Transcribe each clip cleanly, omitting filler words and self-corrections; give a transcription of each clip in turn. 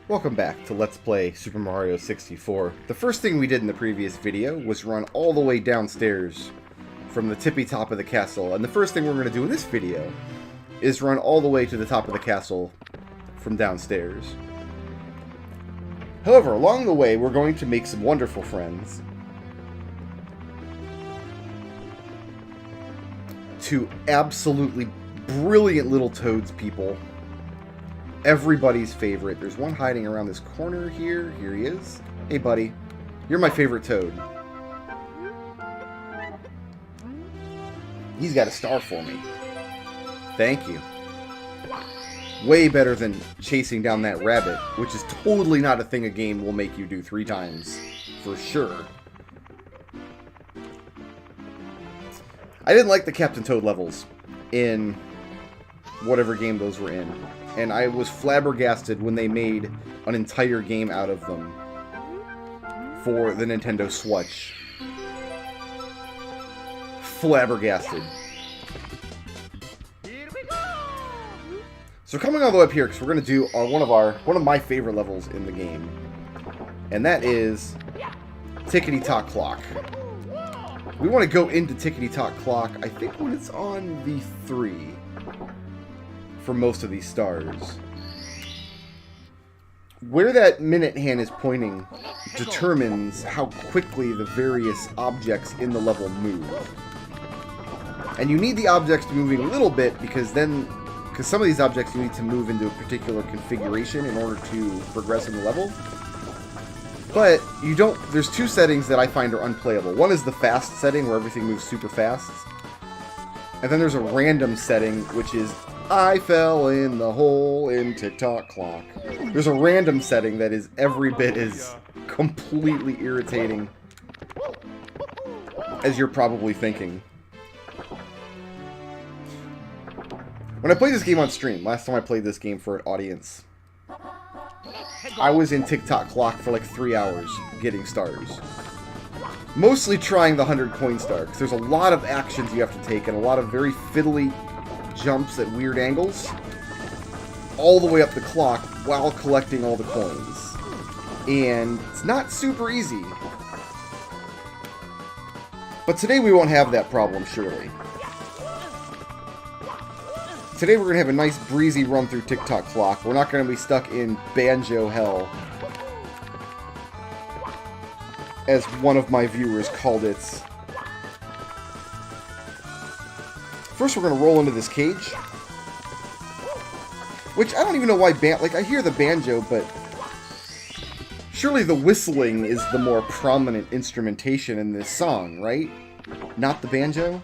Welcome back to Let's Play Super Mario 64. The first thing we did in the previous video was run all the way downstairs from the tippy top of the castle, and the first thing we're going to do in this video is run all the way to the top of the castle from downstairs. However, along the way we're going to make some wonderful friends. Two absolutely brilliant little Toads people. Everybody's favorite. There's one hiding around this corner here. Here he is. Hey, buddy. You're my favorite Toad. He's got a star for me. Thank you. Way better than chasing down that rabbit, which is totally not a thing a game will make you do 3 times. For sure. I didn't like the Captain Toad levels in whatever game those were in. And I was flabbergasted when they made an entire game out of them for the Nintendo Switch. Flabbergasted. So coming all the way up here, because we're going to do one of my favorite levels in the game. And that is Tickety Tock Clock. We want to go into Tickety Tock Clock, I think when it's on the 3. For most of these stars. Where that minute hand is pointing determines how quickly the various objects in the level move. And you need the objects moving a little bit because some of these objects you need to move into a particular configuration in order to progress in the level. But there's 2 settings that I find are unplayable. One is the fast setting where everything moves super fast. And then there's a random setting which is I fell in the hole in Tick-Tock Clock. There's a random setting that is every bit as completely irritating as you're probably thinking. When I played this game on stream, last time I played this game for an audience, I was in Tick-Tock Clock for like 3 hours getting stars. Mostly trying the 100 coin star, because there's a lot of actions you have to take and a lot of very fiddly jumps at weird angles all the way up the clock while collecting all the coins. And it's not super easy. But today we won't have that problem, surely. Today we're going to have a nice breezy run through Tick-Tock Clock. We're not going to be stuck in banjo hell, as one of my viewers called it. First, we're going to roll into this cage. Which, I don't even know why I hear the banjo, but surely the whistling is the more prominent instrumentation in this song, right? Not the banjo?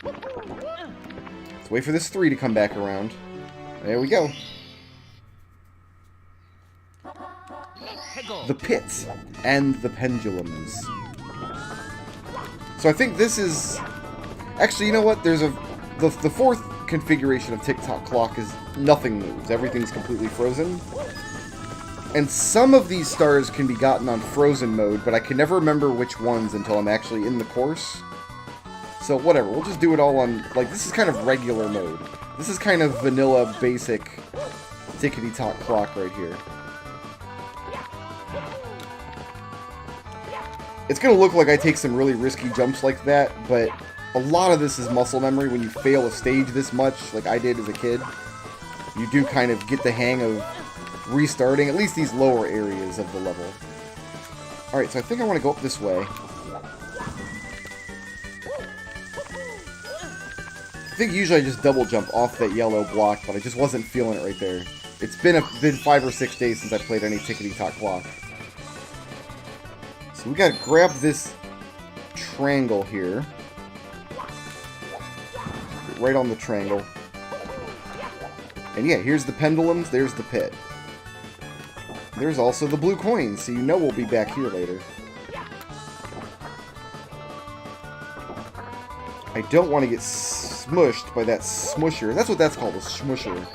Let's wait for this 3 to come back around. There we go. The pits and the pendulums. So I think this is... Actually, you know what? There's the 4th configuration of Tick-Tock Clock is nothing moves. Everything's completely frozen. And some of these stars can be gotten on frozen mode, but I can never remember which ones until I'm actually in the course. So whatever, we'll just do it all on... Like, this is kind of regular mode. This is kind of vanilla, basic Tickety-Tock Clock right here. It's going to look like I take some really risky jumps like that, but a lot of this is muscle memory. When you fail a stage this much, like I did as a kid, you do kind of get the hang of restarting, at least these lower areas of the level. Alright, so I think I want to go up this way. I think usually I just double jump off that yellow block, but I just wasn't feeling it right there. It's been 5 or 6 days since I played any Tickety-Tock Clock. So we gotta grab this triangle here. Get right on the triangle. And yeah, here's the pendulums, there's the pit. There's also the blue coins, so you know we'll be back here later. I don't want to get smushed by that smoosher. That's what that's called, a smoosher.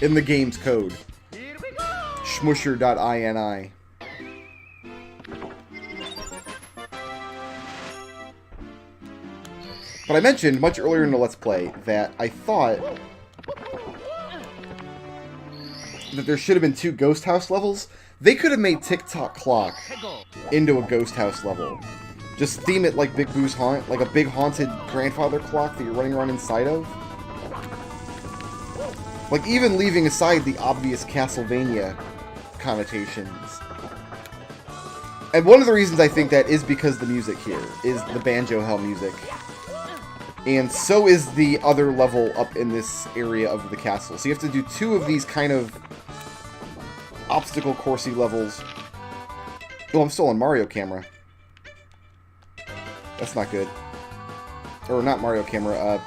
In the game's code. Smoosher.ini. But I mentioned much earlier in the Let's Play that I thought that there should have been 2 Ghost House levels. They could have made Tick-Tock Clock into a Ghost House level. Just theme it like Big Boo's Haunt, like a big haunted grandfather clock that you're running around inside of. Like, even leaving aside the obvious Castlevania connotations. And one of the reasons I think that is because the music here is the Banjo Hell music. And so is the other level up in this area of the castle. So you have to do 2 of these kind of obstacle coursey levels. Oh, I'm still on Mario camera. That's not good. Or not Mario camera,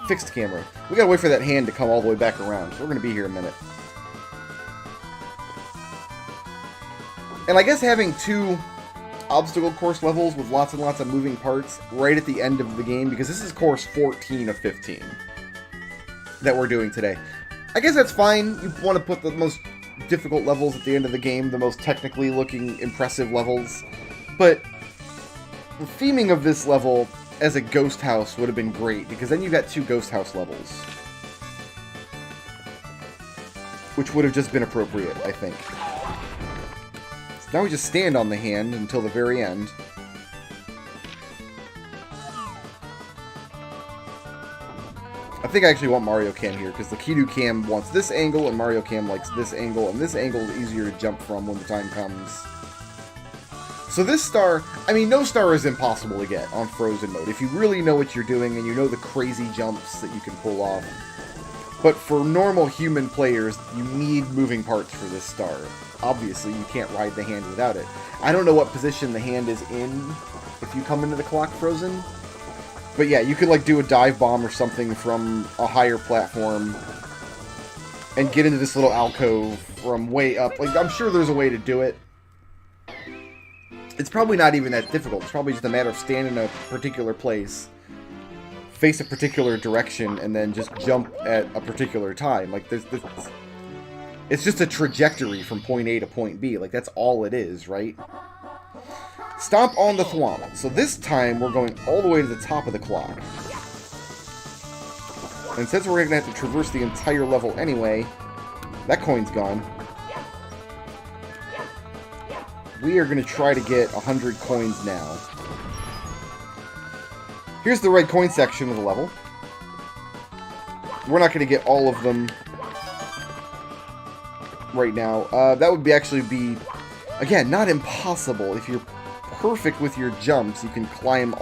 fixed camera. We gotta wait for that hand to come all the way back around. So we're gonna be here a minute. And I guess having 2 obstacle course levels with lots and lots of moving parts right at the end of the game, because this is course 14 of 15 that we're doing today. I guess that's fine. You want to put the most difficult levels at the end of the game, the most technically looking impressive levels. But the theming of this level as a ghost house would have been great, because then you got 2 ghost house levels. Which would have just been appropriate, I think. So now we just stand on the hand until the very end. I think I actually want Mario Cam here, because the Kidu Cam wants this angle, and Mario Cam likes this angle, and this angle is easier to jump from when the time comes. So this star, I mean, no star is impossible to get on Frozen mode, if you really know what you're doing, and you know the crazy jumps that you can pull off. But for normal human players, you need moving parts for this star. Obviously, you can't ride the hand without it. I don't know what position the hand is in if you come into the clock Frozen. But yeah, you could like do a dive bomb or something from a higher platform and get into this little alcove from way up. Like, I'm sure there's a way to do it. It's probably not even that difficult. It's probably just a matter of standing in a particular place, face a particular direction, and then just jump at a particular time. Like, it's just a trajectory from point A to point B. Like, that's all it is, right? Stomp on the thwomp. So this time, we're going all the way to the top of the clock. And since we're going to have to traverse the entire level anyway, that coin's gone. We are going to try to get 100 coins now. Here's the red coin section of the level. We're not going to get all of them right now. That would actually be, again, not impossible. If you're perfect with your jumps, you can climb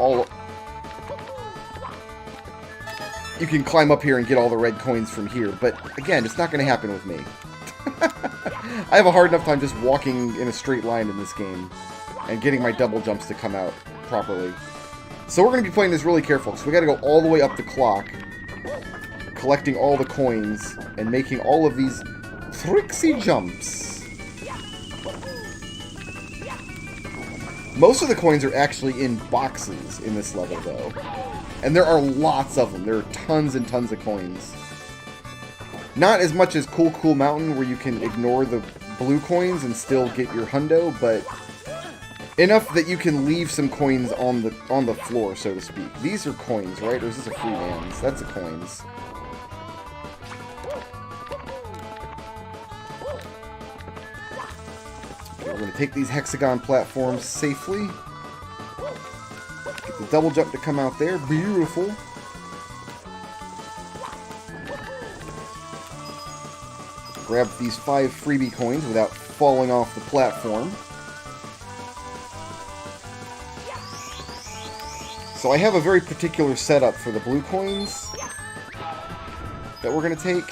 you can climb up here and get all the red coins from here. But again, it's not going to happen with me. I have a hard enough time just walking in a straight line in this game and getting my double jumps to come out properly. So we're going to be playing this really careful, because we got to go all the way up the clock, collecting all the coins and making all of these tricksy jumps. Most of the coins are actually in boxes in this level, though. And there are lots of them. There are tons and tons of coins. Not as much as Cool Cool Mountain, where you can ignore the blue coins and still get your hundo, but enough that you can leave some coins on the floor, so to speak. These are coins, right? Or is this a free man's? That's the coins. Okay, we're going to take these hexagon platforms safely. Get the double jump to come out there. Beautiful. Grab these 5 freebie coins without falling off the platform. So I have a very particular setup for the blue coins that we're going to take.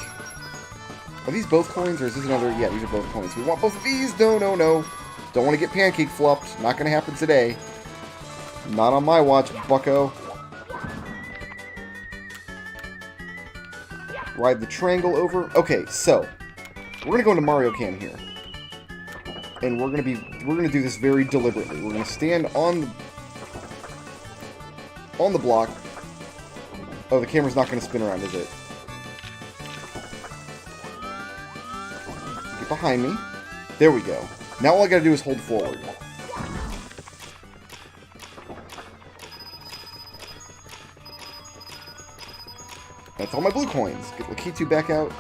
Are these both coins, or is this another? Yeah, these are both coins. We want both of these. No, no, no. Don't want to get pancake flopped. Not going to happen today. Not on my watch, bucko. Ride the triangle over. Okay, so we're going to go into Mario Cam here. And we're going to do this very deliberately. We're going to stand on the block. Oh, the camera's not going to spin around, is it? Get behind me. There we go. Now all I got to do is hold forward. That's all my blue coins. Get Lakitu back out.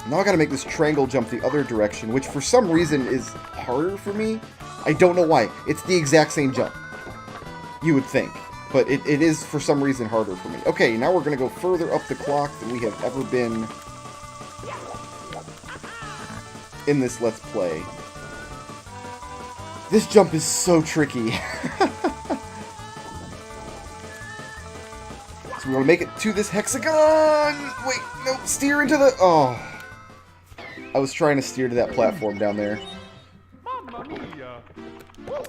Now I gotta make this triangle jump the other direction, which for some reason is harder for me. I don't know why. It's the exact same jump. You would think. But it is, for some reason, harder for me. Okay, now we're gonna go further up the clock than we have ever been in this Let's Play. This jump is so tricky. So we want to make it to this hexagon! Wait, no, steer into the... Oh. I was trying to steer to that platform down there.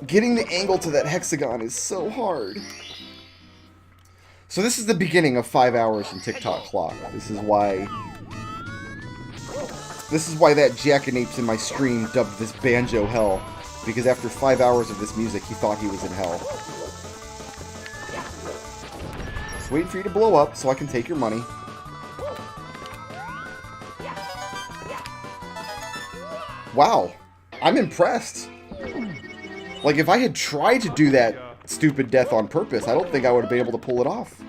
Getting the angle to that hexagon is so hard. So this is the beginning of 5 hours in TikTok clock. This is why that jackanapes in my stream dubbed this banjo hell. Because after 5 hours of this music, he thought he was in hell. Just waiting for you to blow up so I can take your money. Wow, I'm impressed. Like, if I had tried to do that stupid death on purpose, I don't think I would have been able to pull it off.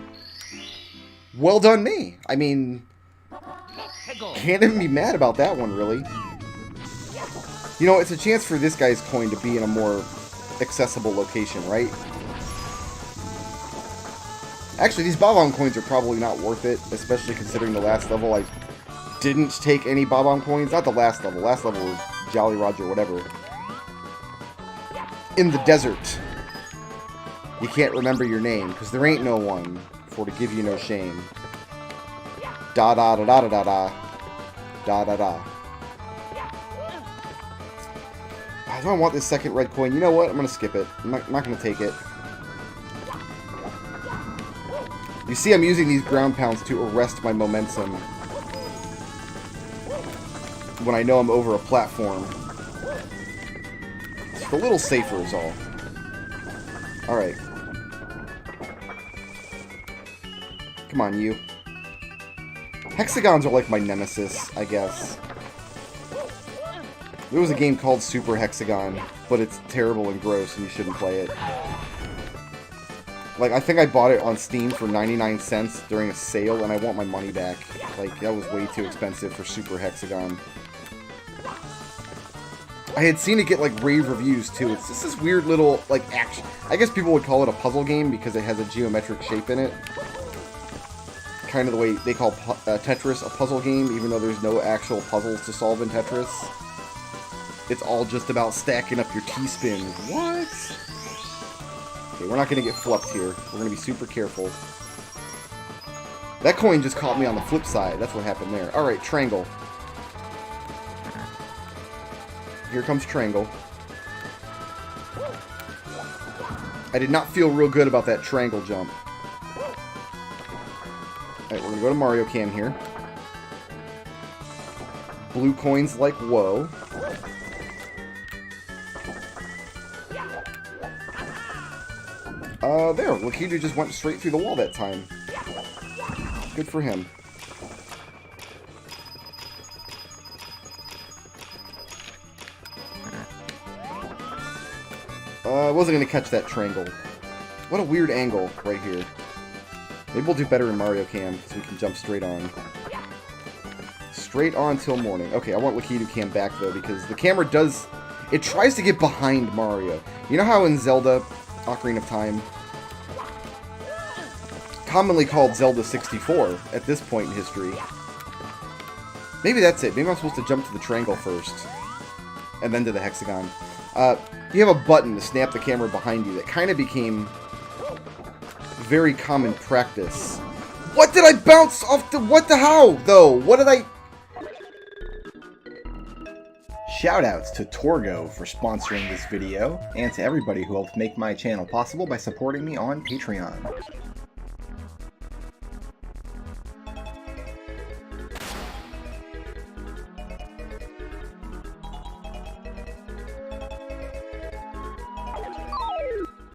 Well done me. I mean, can't even be mad about that one, really. You know, it's a chance for this guy's coin to be in a more accessible location, right? Actually, these Bob-omb coins are probably not worth it, especially considering the last level I didn't take any Bob-omb coins. Not the last level. Last level was Jolly Roger, whatever. In the desert. You can't remember your name, because there ain't no one for to give you no shame. Da da da da da da da. Da da da. I don't want this second red coin. You know what? I'm going to skip it. I'm not going to take it. You see, I'm using these ground pounds to arrest my momentum when I know I'm over a platform. It's a little safer is all. Alright. Come on, you. Hexagons are like my nemesis, I guess. There was a game called Super Hexagon, but it's terrible and gross and you shouldn't play it. Like, I think I bought it on Steam for 99 cents during a sale, and I want my money back. Like, that was way too expensive for Super Hexagon. I had seen it get, like, rave reviews, too. It's just this weird little, like, action... I guess people would call it a puzzle game because it has a geometric shape in it. Kind of the way they call Tetris a puzzle game, even though there's no actual puzzles to solve in Tetris. It's all just about stacking up your T-spins. What? Okay, we're not going to get flipped here. We're going to be super careful. That coin just caught me on the flip side. That's what happened there. Alright, triangle. Here comes triangle. I did not feel real good about that triangle jump. Alright, we're going to go to Mario Cam here. Blue coins like whoa. There, Lakitu just went straight through the wall that time. Good for him. I wasn't going to catch that triangle. What a weird angle right here. Maybe we'll do better in Mario Cam, because we can jump straight on. Straight on till morning. Okay, I want Lakitu Cam back, though, because the camera does... It tries to get behind Mario. You know how in Zelda, Ocarina of Time, commonly called Zelda 64 at this point in history. Maybe that's it. Maybe I'm supposed to jump to the triangle first, and then to the hexagon. You have a button to snap the camera behind you that kind of became very common practice. What did I bounce off the... What the how, though? What did I... Shoutouts to Torgo for sponsoring this video, and to everybody who helped make my channel possible by supporting me on Patreon.